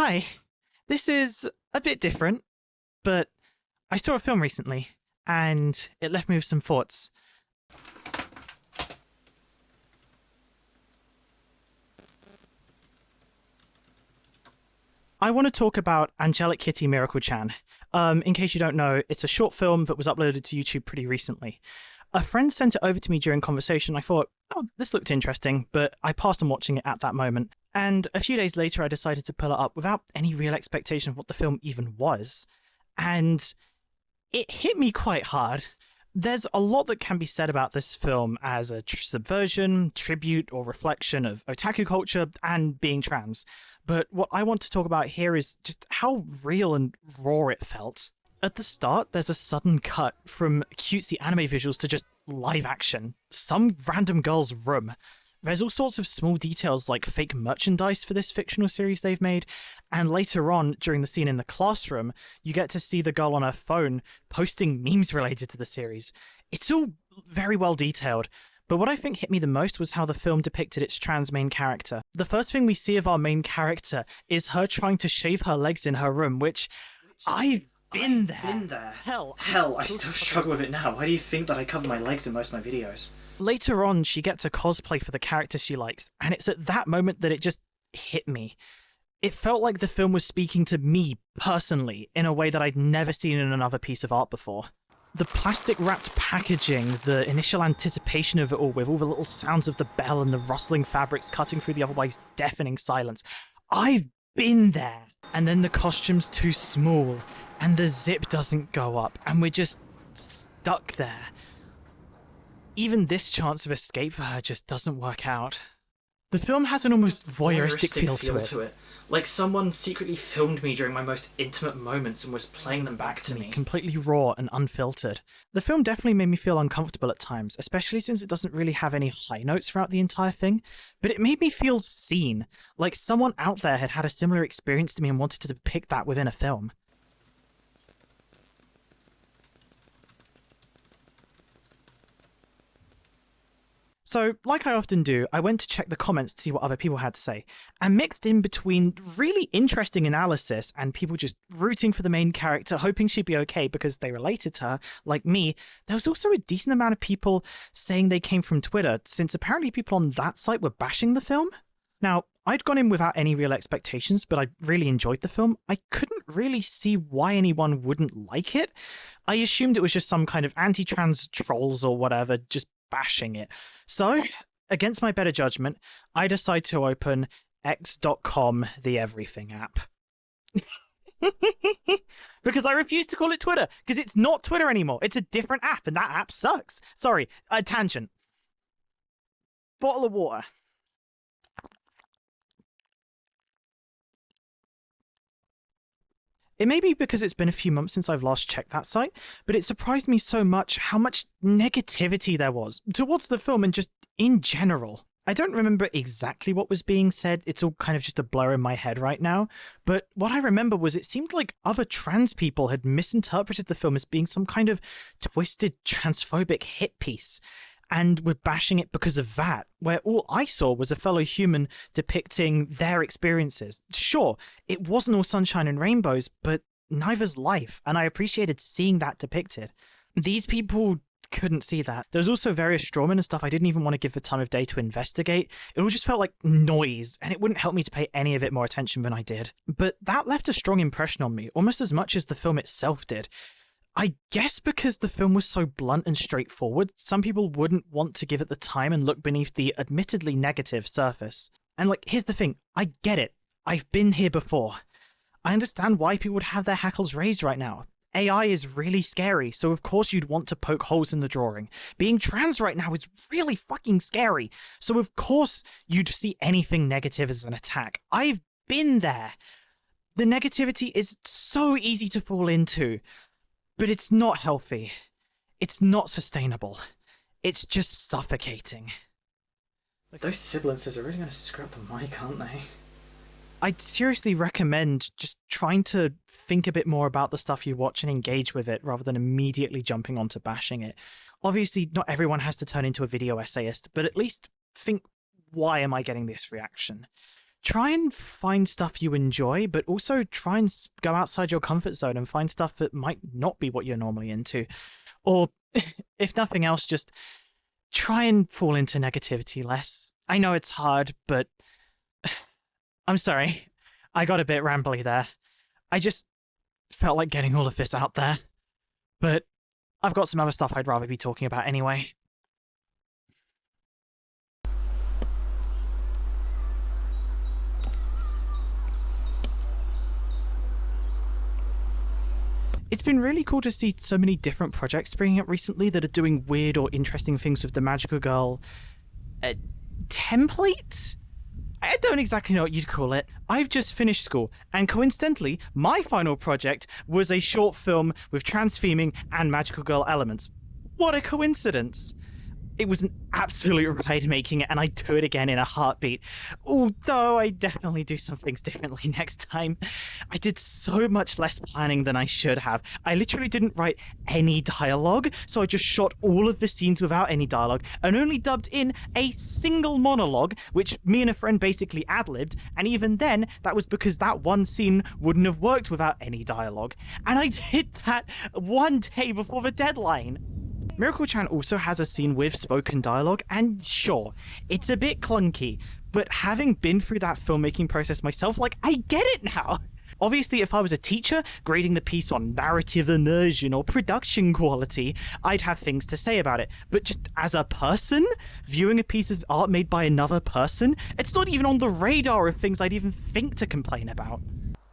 Hi, this is a bit different, but I saw a film recently, and it left me with some thoughts. I want to talk about Angelic Kitty Miracle-chan. In case you don't know, it's a short film that was uploaded to YouTube pretty recently. A friend sent it over to me during conversation. I thought, oh, this looked interesting, but I passed on watching it at that moment. And a few days later, I decided to pull it up without any real expectation of what the film even was. And it hit me quite hard. There's a lot that can be said about this film as a subversion, tribute, or reflection of otaku culture and being trans. But what I want to talk about here is just how real and raw it felt. At the start, there's a sudden cut from cutesy anime visuals to just live action. Some random girl's room. There's all sorts of small details like fake merchandise for this fictional series they've made, and later on, during the scene in the classroom, you get to see the girl on her phone posting memes related to the series. It's all very well detailed, but what I think hit me the most was how the film depicted its trans main character. The first thing we see of our main character is her trying to shave her legs in her room, which I've been there. Hell, I still struggle with it now. Why do you think that I cover my legs in most of my videos? Later on, she gets a cosplay for the character she likes, and it's at that moment that it just hit me. It felt like the film was speaking to me personally in a way that I'd never seen in another piece of art before. The plastic-wrapped packaging, the initial anticipation of it all, with all the little sounds of the bell and the rustling fabrics cutting through the otherwise deafening silence. I've been there. And then the costume's too small, and the zip doesn't go up, and we're just stuck there. Even this chance of escape for her just doesn't work out. The film has an almost voyeuristic feel to it. Like someone secretly filmed me during my most intimate moments and was playing them back to me. Completely raw and unfiltered. The film definitely made me feel uncomfortable at times, especially since it doesn't really have any high notes throughout the entire thing, but it made me feel seen, like someone out there had had a similar experience to me and wanted to depict that within a film. So, like I often do, I went to check the comments to see what other people had to say, and mixed in between really interesting analysis and people just rooting for the main character, hoping she'd be okay because they related to her, like me, there was also a decent amount of people saying they came from Twitter, since apparently people on that site were bashing the film. Now, I'd gone in without any real expectations, but I really enjoyed the film. I couldn't really see why anyone wouldn't like it. I assumed it was just some kind of anti-trans trolls or whatever, just bashing it. So, against my better judgment, I decide to open x.com, the everything app. Because I refuse to call it Twitter, because it's not Twitter anymore. It's a different app, and that app sucks. Sorry, a tangent. Bottle of water. It may be because it's been a few months since I've last checked that site, but it surprised me so much how much negativity there was towards the film and just in general. I don't remember exactly what was being said, it's all kind of just a blur in my head right now, but what I remember was it seemed like other trans people had misinterpreted the film as being some kind of twisted transphobic hit piece, and were bashing it because of that, where all I saw was a fellow human depicting their experiences. Sure, it wasn't all sunshine and rainbows, but neither's life, and I appreciated seeing that depicted. These people couldn't see that. There was also various strawmen and stuff I didn't even want to give the time of day to investigate. It all just felt like noise, and it wouldn't help me to pay any of it more attention than I did. But that left a strong impression on me, almost as much as the film itself did. I guess because the film was so blunt and straightforward, some people wouldn't want to give it the time and look beneath the admittedly negative surface. And like, here's the thing, I get it. I've been here before. I understand why people would have their hackles raised right now. AI is really scary, so of course you'd want to poke holes in the drawing. Being trans right now is really fucking scary, so of course you'd see anything negative as an attack. I've been there. The negativity is so easy to fall into. But it's not healthy. It's not sustainable. It's just suffocating. Those sibilances are really going to screw up the mic, aren't they? I'd seriously recommend just trying to think a bit more about the stuff you watch and engage with it rather than immediately jumping onto bashing it. Obviously, not everyone has to turn into a video essayist, but at least think, why am I getting this reaction? try and find stuff you enjoy, but also try and go outside your comfort zone and find stuff that might not be what you're normally into. Or, if nothing else, just try and fall into negativity less. I know it's hard, but I'm sorry. I got a bit rambly there. I just felt like getting all of this out there. But I've got some other stuff I'd rather be talking about anyway. It's been really cool to see so many different projects springing up recently that are doing weird or interesting things with the Magical Girl template? I don't exactly know what you'd call it. I've just finished school, and coincidentally, my final project was a short film with transfeming and Magical Girl elements. What a coincidence! It was an absolute ride making it, and I'd do it again in a heartbeat. Although I definitely do some things differently next time. I did so much less planning than I should have. I literally didn't write any dialogue, so I just shot all of the scenes without any dialogue, and only dubbed in a single monologue, which me and a friend basically ad-libbed, and even then, that was because that one scene wouldn't have worked without any dialogue. And I did that one day before the deadline. Miracle-chan also has a scene with spoken dialogue, and sure, it's a bit clunky, but having been through that filmmaking process myself, I get it now. Obviously, if I was a teacher grading the piece on narrative immersion or production quality, I'd have things to say about it. But just as a person, viewing a piece of art made by another person, it's not even on the radar of things I'd even think to complain about.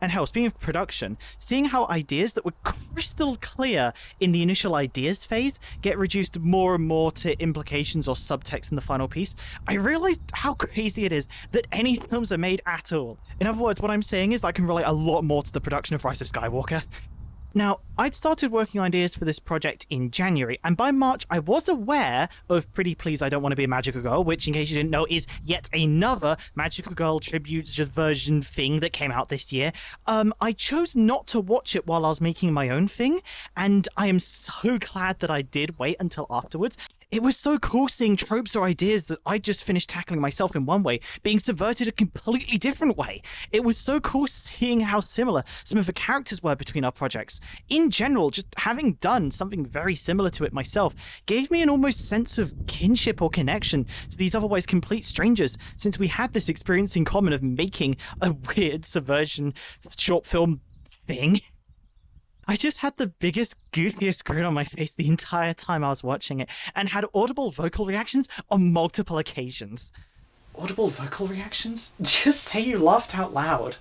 And hell, speaking of production, seeing how ideas that were crystal clear in the initial ideas phase get reduced more and more to implications or subtext in the final piece, I realized how crazy it is that any films are made at all. In other words, what I'm saying is that I can relate a lot more to the production of Rise of Skywalker. Now, I'd started working on ideas for this project in January, and by March I was aware of Pretty Please I Don't Want to Be a Magical Girl, which, in case you didn't know, is yet another Magical Girl tribute version thing that came out this year. I chose not to watch it while I was making my own thing, and I am so glad that I did wait until afterwards. It was so cool seeing tropes or ideas that I just finished tackling myself in one way being subverted a completely different way. It was so cool seeing how similar some of the characters were between our projects. In general, just having done something very similar to it myself gave me an almost sense of kinship or connection to these otherwise complete strangers, since we had this experience in common of making a weird subversion short film thing. I just had the biggest, goofiest grin on my face the entire time I was watching it, and had audible vocal reactions on multiple occasions. Audible vocal reactions? Just say you laughed out loud.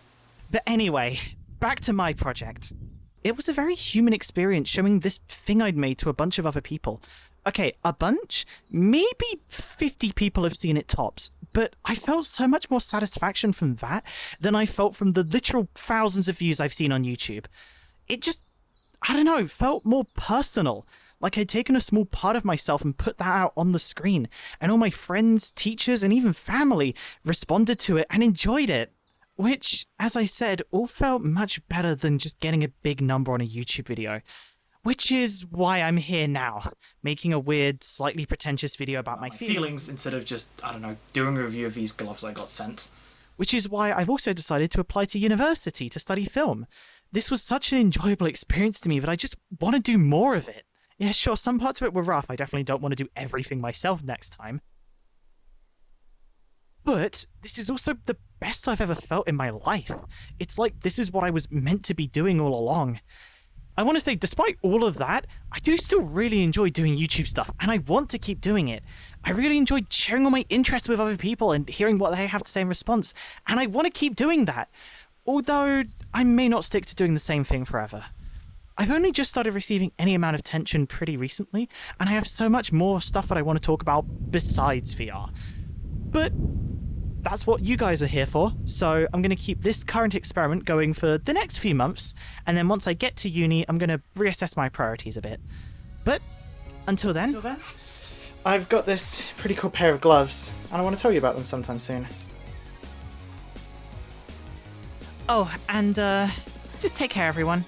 But anyway, back to my project. It was a very human experience showing this thing I'd made to a bunch of other people. Okay, a bunch? Maybe 50 people have seen it tops, but I felt so much more satisfaction from that than I felt from the literal thousands of views I've seen on YouTube. It just, I don't know, felt more personal. Like I'd taken a small part of myself and put that out on the screen, and all my friends, teachers, and even family responded to it and enjoyed it. Which, as I said, all felt much better than just getting a big number on a YouTube video. Which is why I'm here now, making a weird, slightly pretentious video about my feelings instead of just, I don't know, doing a review of these gloves I got sent. Which is why I've also decided to apply to university to study film. This was such an enjoyable experience to me that I just want to do more of it. Yeah, sure, some parts of it were rough. I definitely don't want to do everything myself next time. But this is also the best I've ever felt in my life. It's like this is what I was meant to be doing all along. I want to say, despite all of that, I do still really enjoy doing YouTube stuff, and I want to keep doing it. I really enjoyed sharing all my interests with other people and hearing what they have to say in response, and I want to keep doing that. Although, I may not stick to doing the same thing forever. I've only just started receiving any amount of attention pretty recently, and I have so much more stuff that I want to talk about besides VR. But that's what you guys are here for, so I'm going to keep this current experiment going for the next few months, and then once I get to uni, I'm going to reassess my priorities a bit. But until then, I've got this pretty cool pair of gloves, and I want to tell you about them sometime soon. Oh, and just take care, everyone.